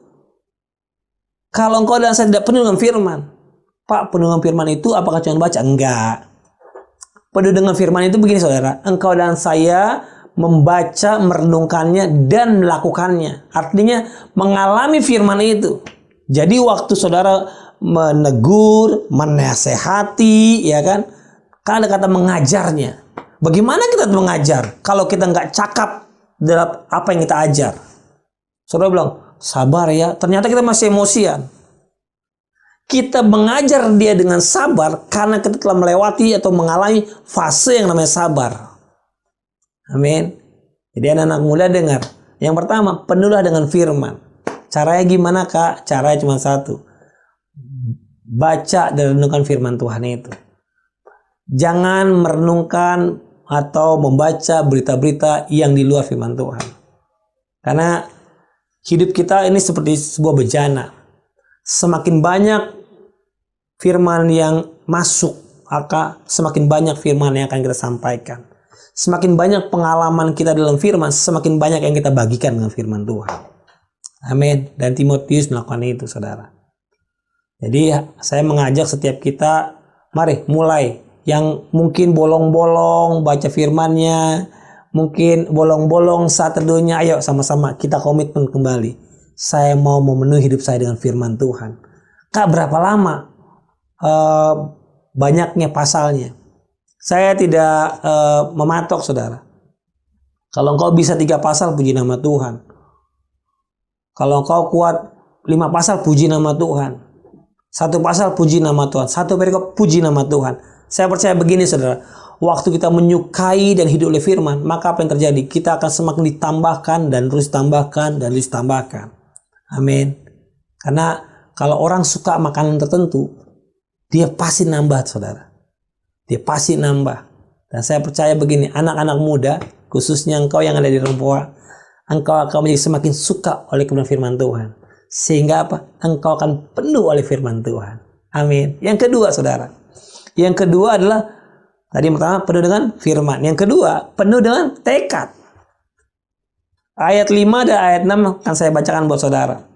kalau engkau dan saya tidak penuh dengan firman? Pak, penuh dengan firman itu apakah cuma baca? Enggak. Penuh dengan firman itu begini saudara, engkau dan saya membaca, merenungkannya, dan melakukannya. Artinya mengalami firman itu. Jadi waktu saudara menegur, menasehati, ya kan ada kata mengajarnya. Bagaimana kita mengajar kalau kita nggak cakap dalam apa yang kita ajar? Saudara bilang, sabar ya, ternyata kita masih emosian. Kita mengajar dia dengan sabar karena kita telah melewati atau mengalami fase yang namanya sabar. Amin. Jadi anak-anak muda dengar. Yang pertama, penuhlah dengan firman. Caranya gimana kak? Caranya cuma satu. Baca dan renungkan firman Tuhan itu. Jangan merenungkan atau membaca berita-berita yang di luar firman Tuhan. Karena hidup kita ini seperti sebuah bejana. Semakin banyak firman yang masuk, maka semakin banyak firman yang akan kita sampaikan. Semakin banyak pengalaman kita dalam firman, semakin banyak yang kita bagikan dengan firman Tuhan. Amin. Dan Timotius melakukan itu, saudara. Jadi saya mengajak setiap kita, mari mulai. Yang mungkin bolong-bolong baca firmannya, mungkin bolong-bolong saat teduhnya, ayo sama-sama kita komitmen kembali. Saya mau memenuhi hidup saya dengan firman Tuhan. Kak, berapa lama? Banyaknya pasalnya. Saya tidak mematok, saudara. Kalau engkau bisa 3 pasal, puji nama Tuhan. Kalau engkau kuat 5 pasal, puji nama Tuhan. 1 pasal, puji nama Tuhan. 1 perikop, puji nama Tuhan. Saya percaya begini, saudara. Waktu kita menyukai dan hidup oleh firman, maka apa yang terjadi? Kita akan semakin ditambahkan dan terus tambahkan dan terus tambahkan. Amin. Karena kalau orang suka makanan tertentu, dia pasti nambah, saudara. Dia pasti nambah. Dan saya percaya begini, anak-anak muda, khususnya engkau yang ada di Rempoa, engkau akan menjadi semakin suka oleh kebenaran firman Tuhan. Sehingga apa? Engkau akan penuh oleh firman Tuhan. Amin. Yang kedua, saudara. Yang kedua adalah, tadi pertama penuh dengan firman. Yang kedua, penuh dengan tekad. Ayat 5 dan ayat 6 akan saya bacakan buat saudara.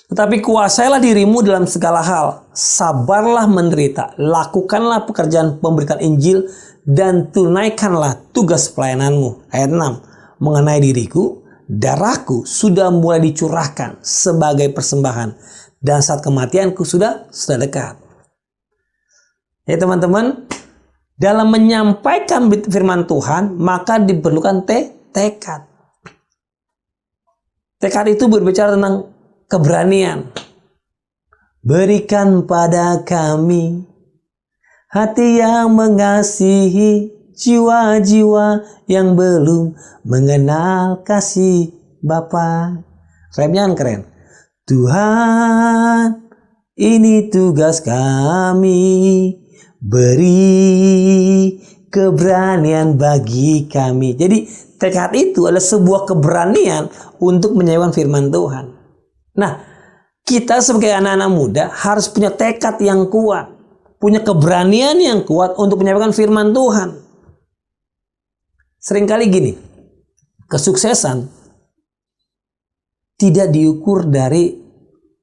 Tetapi kuasailah dirimu dalam segala hal. Sabarlah menderita. Lakukanlah pekerjaan pemberitaan Injil. Dan tunaikanlah tugas pelayananmu. Ayat 6. Mengenai diriku, darahku sudah mulai dicurahkan sebagai persembahan. Dan saat kematianku sudah dekat. Ya teman-teman, dalam menyampaikan firman Tuhan, maka diperlukan tekad. Tekad itu berbicara tentang keberanian. Berikan pada kami hati yang mengasihi, jiwa-jiwa yang belum mengenal kasih Bapa. Remnya kan keren. Tuhan, ini tugas kami. Beri keberanian bagi kami. Jadi tekad itu adalah sebuah keberanian untuk menyampaikan firman Tuhan. Nah, kita sebagai anak-anak muda harus punya tekad yang kuat, punya keberanian yang kuat untuk menyampaikan firman Tuhan. Seringkali gini, kesuksesan tidak diukur dari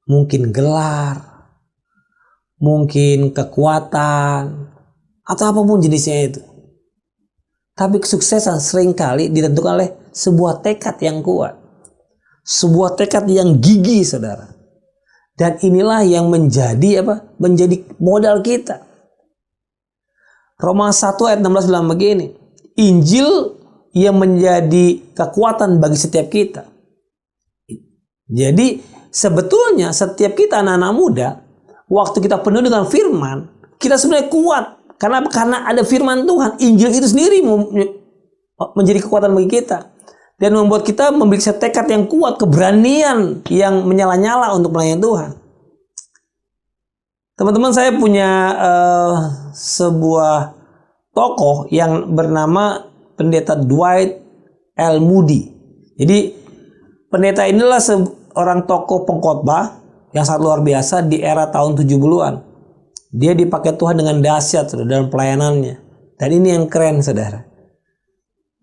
mungkin gelar, mungkin kekuatan, atau apapun jenisnya itu. Tapi kesuksesan seringkali ditentukan oleh sebuah tekad yang kuat. Sebuah tekad yang gigih, saudara. Dan inilah yang menjadi menjadi modal kita. Roma 1 ayat 16 bilang begini, Injil yang menjadi kekuatan bagi setiap kita. Jadi sebetulnya setiap kita anak-anak muda, waktu kita penuh dengan firman, kita sebenarnya kuat. Karena ada firman Tuhan. Injil itu sendiri menjadi kekuatan bagi kita. Dan membuat kita memiliki tekad yang kuat, keberanian yang menyala-nyala untuk melayani Tuhan. Teman-teman, saya punya sebuah tokoh yang bernama Pendeta Dwight L. Moody. Jadi pendeta inilah seorang tokoh pengkhotbah yang sangat luar biasa di era tahun 70-an. Dia dipakai Tuhan dengan dahsyat dalam pelayanannya. Dan ini yang keren, saudara.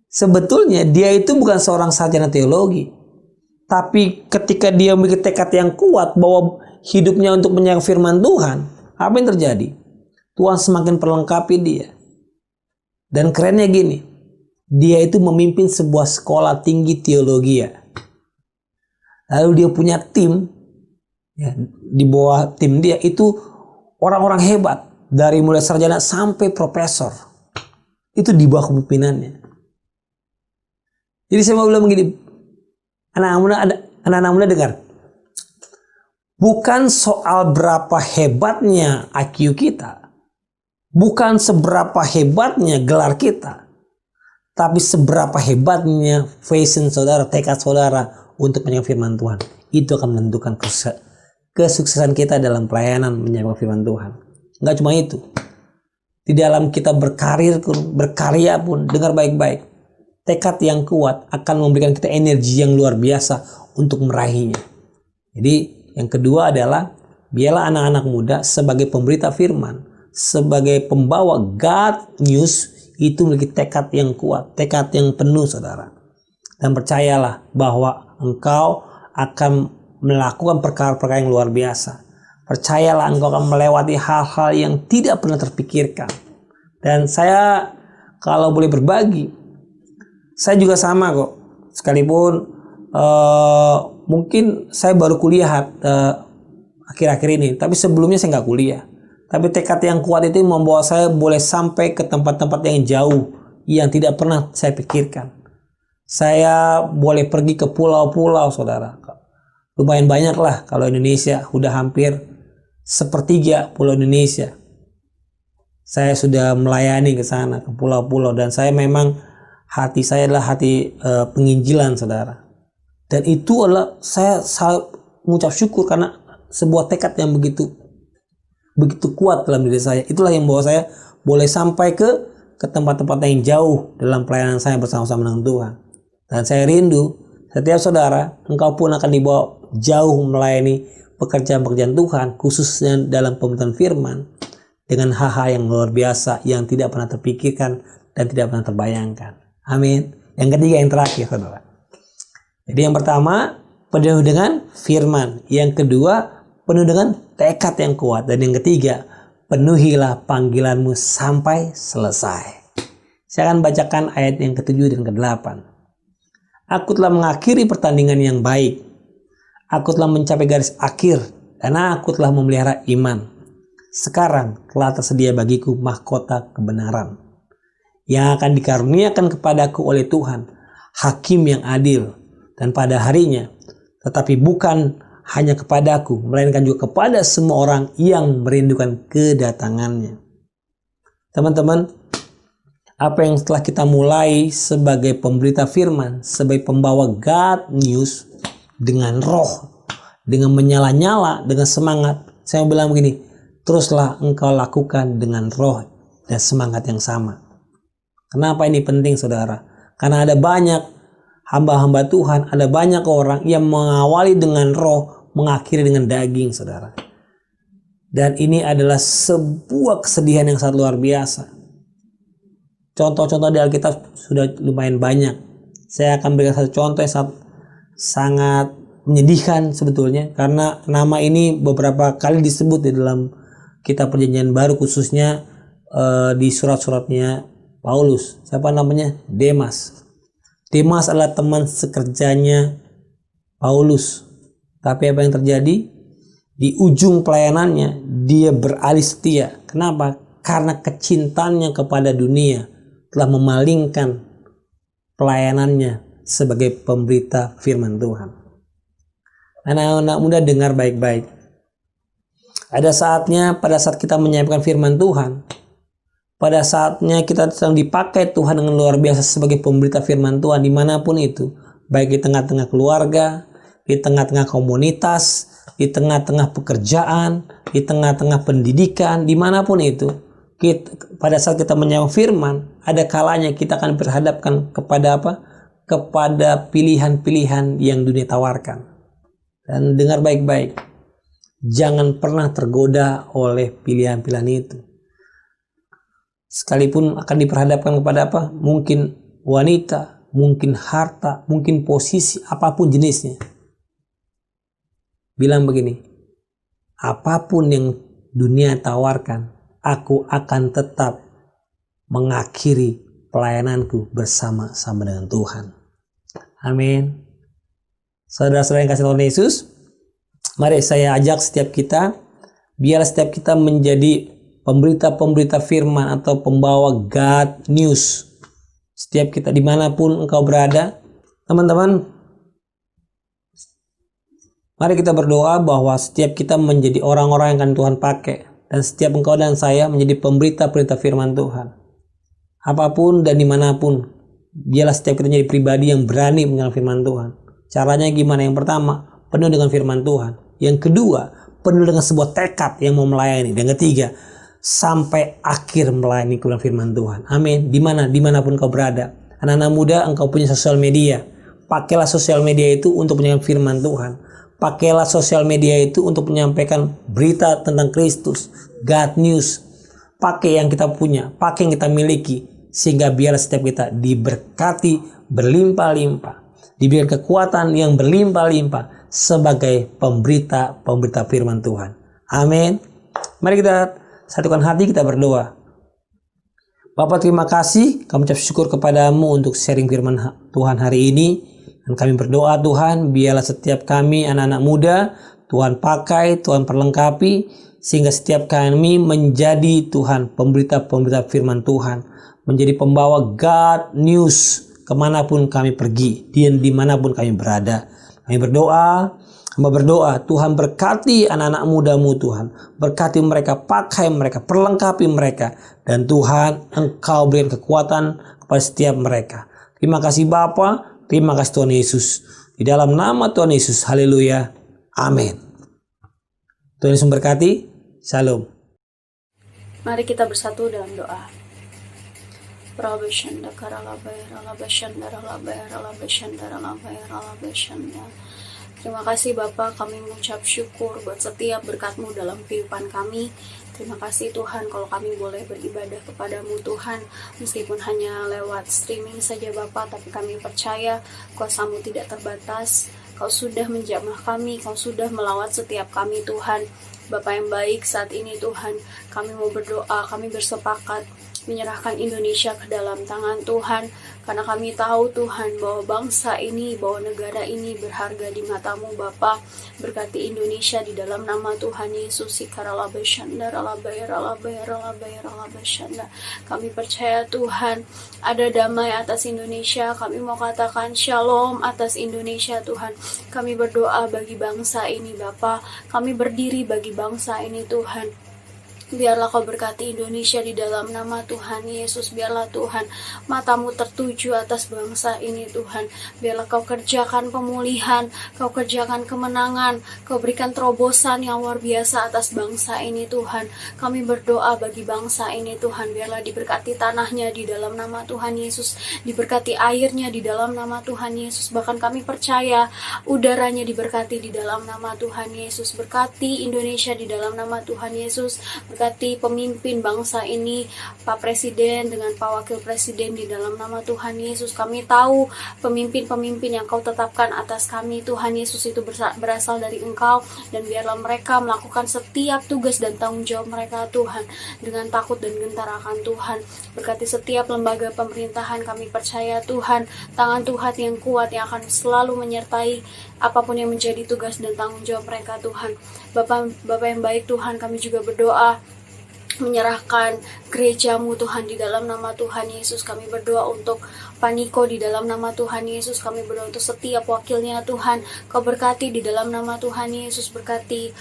Sebetulnya dia itu bukan seorang sarjana teologi. Tapi ketika dia memiliki tekad yang kuat bahwa hidupnya untuk menyayangi firman Tuhan, apa yang terjadi? Tuhan semakin perlengkapi dia. Dan kerennya gini, dia itu memimpin sebuah sekolah tinggi teologi. Lalu dia punya tim, ya, di bawah tim dia itu orang-orang hebat, dari mulai sarjana sampai profesor. Itu di bawah kepemimpinannya. Jadi saya mau bilang begini, anak-anak muda dengar. Bukan soal berapa hebatnya IQ kita, bukan seberapa hebatnya gelar kita, tapi seberapa hebatnya passion saudara, tekad saudara untuk menyampaikan firman Tuhan. Itu akan menentukan kesuksesan kita dalam pelayanan menyampaikan firman Tuhan. Enggak cuma itu. Di dalam kita berkarya pun, dengar baik-baik. Tekad yang kuat akan memberikan kita energi yang luar biasa untuk meraihnya. Jadi yang kedua adalah biarlah anak-anak muda sebagai pemberita firman, sebagai pembawa God News itu memiliki tekad yang kuat, tekad yang penuh saudara. Dan percayalah bahwa engkau akan melakukan perkara-perkara yang luar biasa. Percayalah engkau akan melewati hal-hal yang tidak pernah terpikirkan. Dan saya kalau boleh berbagi, saya juga sama kok. Sekalipun mungkin saya baru kuliah akhir-akhir ini, tapi sebelumnya saya nggak kuliah. Tapi tekad yang kuat itu membawa saya boleh sampai ke tempat-tempat yang jauh yang tidak pernah saya pikirkan. Saya boleh pergi ke pulau-pulau, saudara. Lumayan banyak lah kalau Indonesia, udah hampir sepertiga pulau Indonesia. Saya sudah melayani ke sana, ke pulau-pulau, dan saya memang hati saya adalah hati penginjilan, saudara. Dan itu adalah saya mengucap syukur karena sebuah tekad yang begitu kuat dalam diri saya. Itulah yang membawa saya boleh sampai ke tempat-tempat yang jauh dalam pelayanan saya bersama-sama dengan Tuhan. Dan saya rindu setiap saudara, engkau pun akan dibawa jauh melayani pekerjaan-pekerjaan Tuhan, khususnya dalam pemberitaan firman, dengan hal-hal yang luar biasa yang tidak pernah terpikirkan dan tidak pernah terbayangkan. Amin. Yang ketiga, yang terakhir, saudara. Jadi yang pertama, penuh dengan firman. Yang kedua, penuh dengan tekad yang kuat. Dan yang ketiga, penuhilah panggilanmu sampai selesai. Saya akan bacakan ayat yang ke-7 dan ke-8. Aku telah mengakhiri pertandingan yang baik. Aku telah mencapai garis akhir. Dan aku telah memelihara iman. Sekarang telah tersedia bagiku mahkota kebenaran yang akan dikaruniakan kepadaku oleh Tuhan, hakim yang adil, dan pada harinya, tetapi bukan hanya kepadaku, melainkan juga kepada semua orang yang merindukan kedatangannya. Teman-teman, apa yang telah kita mulai sebagai pemberita firman, sebagai pembawa God News, dengan roh, dengan menyala-nyala, dengan semangat, saya bilang begini, teruslah engkau lakukan dengan roh dan semangat yang sama. Kenapa ini penting, saudara? Karena ada banyak hamba-hamba Tuhan, ada banyak orang yang mengawali dengan roh, mengakhiri dengan daging, saudara. Dan ini adalah sebuah kesedihan yang sangat luar biasa. Contoh-contoh di Alkitab sudah lumayan banyak. Saya akan berikan satu contoh yang sangat menyedihkan sebetulnya, karena nama ini beberapa kali disebut di dalam kitab Perjanjian Baru, khususnya di surat-suratnya Paulus. Siapa namanya? Demas. Demas adalah teman sekerjanya Paulus. Tapi apa yang terjadi? Di ujung pelayanannya dia beralih setia. Kenapa? karena kecintaannya kepada dunia telah memalingkan pelayanannya sebagai pemberita firman Tuhan. Anak-anak muda, dengar baik-baik. Ada saatnya pada saat kita menyampaikan firman Tuhan, pada saatnya kita sedang dipakai Tuhan dengan luar biasa sebagai pemberita firman Tuhan dimanapun itu, baik di tengah-tengah keluarga, di tengah-tengah komunitas, di tengah-tengah pekerjaan, di tengah-tengah pendidikan, dimanapun itu. Pada saat kita menyampaikan firman, ada kalanya kita akan berhadapkan kepada apa? Kepada pilihan-pilihan yang dunia tawarkan. Dan dengar baik-baik, jangan pernah tergoda oleh pilihan-pilihan itu. Sekalipun akan diperhadapkan kepada apa? Mungkin wanita, mungkin harta, mungkin posisi, apapun jenisnya. Bilang begini, apapun yang dunia tawarkan, aku akan tetap mengakhiri pelayananku bersama-sama dengan Tuhan. Amin. Saudara-saudara yang kasih Tuhan Yesus, mari saya ajak setiap kita, biar setiap kita menjadi pemberita-pemberita firman atau pembawa God News. Setiap kita dimanapun engkau berada, teman-teman, mari kita berdoa bahwa setiap kita menjadi orang-orang yang akan Tuhan pakai. Dan setiap engkau dan saya menjadi pemberita-pemberita firman Tuhan. Apapun dan dimanapun, biarlah setiap kita menjadi pribadi yang berani mengenal firman Tuhan. Caranya gimana? Yang pertama, penuh dengan firman Tuhan. Yang kedua, penuh dengan sebuah tekad yang mau melayani. Dan ketiga, sampai akhir melayani kebenaran firman Tuhan. Amin. Dimanapun kau berada. Anak-anak muda, engkau punya sosial media. Pakailah sosial media itu untuk menyampaikan firman Tuhan. Pakailah sosial media itu untuk menyampaikan berita tentang Kristus, God News. Pakai yang kita punya, pakai yang kita miliki, sehingga biar setiap kita diberkati berlimpah-limpah, diberikan kekuatan yang berlimpah-limpah sebagai pemberita firman Tuhan. Amin. Mari kita satukan hati, kita berdoa. Bapa, terima kasih, kami ucap syukur kepadamu untuk sharing firman Tuhan hari ini. Dan kami berdoa Tuhan, biarlah setiap kami anak-anak muda, Tuhan pakai, Tuhan perlengkapi, sehingga setiap kami menjadi Tuhan pemberita-pemberita firman Tuhan, menjadi pembawa God News kemanapun kami pergi, dan dimanapun kami berada. Kami berdoa, Tuhan berkati anak-anak mudamu Tuhan, berkati mereka, pakai mereka, perlengkapi mereka, dan Tuhan Engkau berikan kekuatan kepada setiap mereka. Terima kasih Bapa. Terima kasih Tuhan Yesus. Di dalam nama Tuhan Yesus. Haleluya. Amin. Tuhan Yesus memberkati. Shalom. Mari kita bersatu dalam doa. Terima kasih Bapa, kami mengucap syukur buat setiap berkat-Mu dalam kehidupan kami. Terima kasih Tuhan kalau kami boleh beribadah kepadamu Tuhan, meskipun hanya lewat streaming saja Bapa, tapi kami percaya kuasa-Mu tidak terbatas. Kau sudah menjamah kami, Kau sudah melawat setiap kami Tuhan. Bapa yang baik, saat ini Tuhan, kami mau berdoa, kami bersepakat menyerahkan Indonesia ke dalam tangan Tuhan, karena kami tahu Tuhan bahwa bangsa ini, bahwa negara ini berharga di mata-Mu Bapa. Berkati Indonesia di dalam nama Tuhan Yesus. Kami percaya Tuhan ada damai atas Indonesia. Kami mau katakan shalom atas Indonesia Tuhan. Kami berdoa bagi bangsa ini Bapa. Kami berdiri bagi bangsa ini Tuhan. Biarlah Kau berkati Indonesia di dalam nama Tuhan Yesus. Biarlah Tuhan mata-Mu tertuju atas bangsa ini Tuhan. Biarlah Kau kerjakan pemulihan, Kau kerjakan kemenangan, Kau berikan terobosan yang luar biasa atas bangsa ini Tuhan. Kami berdoa bagi bangsa ini Tuhan. Biarlah diberkati tanahnya di dalam nama Tuhan Yesus. Diberkati airnya di dalam nama Tuhan Yesus. Bahkan kami percaya udaranya diberkati di dalam nama Tuhan Yesus. Berkati Indonesia di dalam nama Tuhan Yesus. Berkati pemimpin bangsa ini, Pak Presiden dengan Pak Wakil Presiden di dalam nama Tuhan Yesus. Kami tahu pemimpin-pemimpin yang Kau tetapkan atas kami Tuhan Yesus itu berasal dari Engkau, dan biarlah mereka melakukan setiap tugas dan tanggung jawab mereka Tuhan dengan takut dan gentar akan Tuhan. Berkati setiap lembaga pemerintahan, kami percaya Tuhan, tangan Tuhan yang kuat yang akan selalu menyertai apapun yang menjadi tugas dan tanggung jawab mereka Tuhan. Bapa yang baik Tuhan, kami juga berdoa menyerahkan gerejamu Tuhan di dalam nama Tuhan Yesus. Kami berdoa untuk Paniko di dalam nama Tuhan Yesus. Kami berdoa untuk setiap wakilnya Tuhan. Kau berkati di dalam nama Tuhan Yesus. Berkati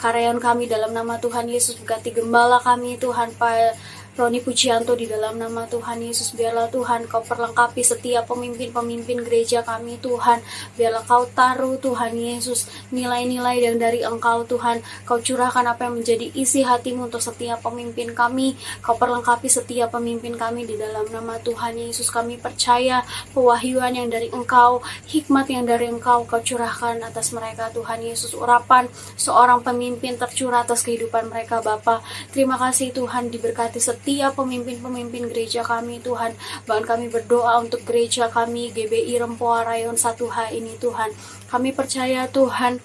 karyawan kami dalam nama Tuhan Yesus. Berkati gembala kami Tuhan, Pak Roni Pujianto di dalam nama Tuhan Yesus. Biarlah Tuhan Kau perlengkapi setiap pemimpin-pemimpin gereja kami Tuhan. Biarlah Kau taruh Tuhan Yesus nilai-nilai yang dari Engkau Tuhan. Kau curahkan apa yang menjadi isi hatimu untuk setiap pemimpin kami. Kau perlengkapi setiap pemimpin kami di dalam nama Tuhan Yesus. Kami percaya pewahyuan yang dari Engkau, hikmat yang dari Engkau Kau curahkan atas mereka Tuhan Yesus. Urapan seorang pemimpin tercurah atas kehidupan mereka Bapa. Terima kasih Tuhan, diberkati setiap pemimpin-pemimpin gereja kami Tuhan. Bahkan kami berdoa untuk gereja kami GBI Rempoa Rayon 1H ini Tuhan. Kami percaya Tuhan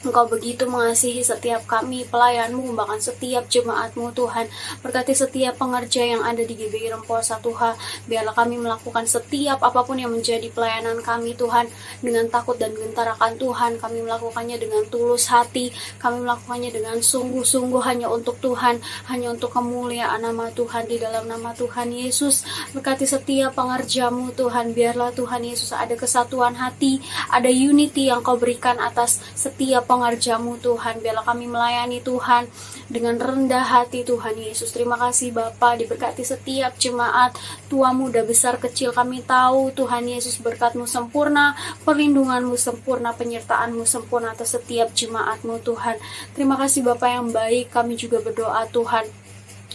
Engkau begitu mengasihi setiap kami, pelayanmu, bahkan setiap jemaatmu Tuhan. Berkati setiap pengerja yang ada di GBI Rempoa 1H. Biarlah kami melakukan setiap apapun yang menjadi pelayanan kami Tuhan, dengan takut dan gentar akan Tuhan. Kami melakukannya dengan tulus hati. Kami melakukannya dengan sungguh-sungguh hanya untuk Tuhan, hanya untuk kemuliaan nama Tuhan di dalam nama Tuhan Yesus. Berkati setiap pengerjamu Tuhan. Biarlah Tuhan Yesus ada kesatuan hati, ada unity yang Kau berikan atas setiap pengerjamu Tuhan. Biarlah kami melayani Tuhan dengan rendah hati Tuhan Yesus. Terima kasih Bapa, diberkati setiap jemaat, tua muda besar kecil. Kami tahu Tuhan Yesus berkat-Mu sempurna, perlindungan-Mu sempurna, penyertaan-Mu sempurna atas setiap jemaat-Mu Tuhan. Terima kasih Bapa yang baik. Kami juga berdoa Tuhan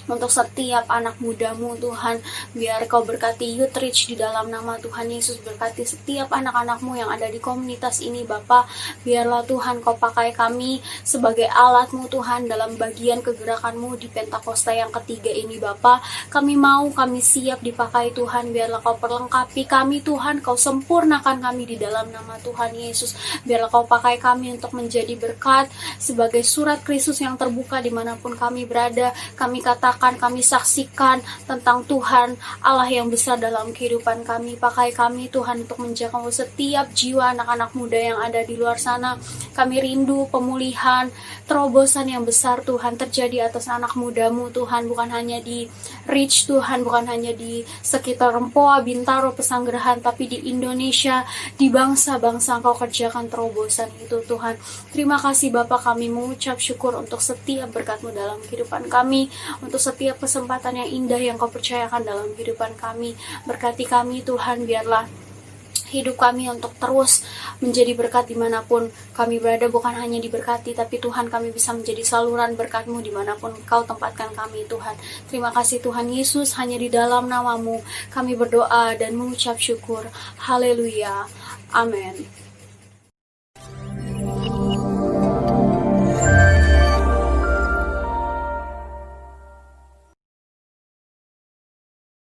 untuk setiap anak mudamu Tuhan. Biar Kau berkati Youth Reach di dalam nama Tuhan Yesus. Berkati setiap anak-anakmu yang ada di komunitas ini Bapa. Biarlah Tuhan Kau pakai kami sebagai alat-Mu Tuhan dalam bagian kegerakan-Mu di Pentakosta yang ketiga ini Bapa. Kami mau, kami siap dipakai Tuhan. Biarlah Kau perlengkapi kami Tuhan. Kau sempurnakan kami di dalam nama Tuhan Yesus. Biarlah Kau pakai kami untuk menjadi berkat, sebagai surat Kristus yang terbuka dimanapun kami berada. Kami katakan, kami saksikan tentang Tuhan Allah yang besar dalam kehidupan kami. Pakai kami Tuhan untuk menjangkau setiap jiwa anak-anak muda yang ada di luar sana. Kami rindu pemulihan, terobosan yang besar Tuhan terjadi atas anak mudamu Tuhan. Bukan hanya di Reach Tuhan, bukan hanya di sekitar Rempoa, Bintaro, Pesanggerahan, tapi di Indonesia, di bangsa-bangsa Engkau kerjakan terobosan itu Tuhan. Terima kasih Bapa, kami mengucap syukur untuk setiap berkat-Mu dalam kehidupan kami, untuk setiap kesempatan yang indah yang Kau percayakan dalam kehidupan kami. Berkati kami Tuhan, biarlah hidup kami untuk terus menjadi berkat dimanapun kami berada. Bukan hanya diberkati, tapi Tuhan kami bisa menjadi saluran berkat-Mu dimanapun Kau tempatkan kami Tuhan. Terima kasih Tuhan Yesus, hanya di dalam nama-Mu kami berdoa dan mengucap syukur. Haleluya, amin.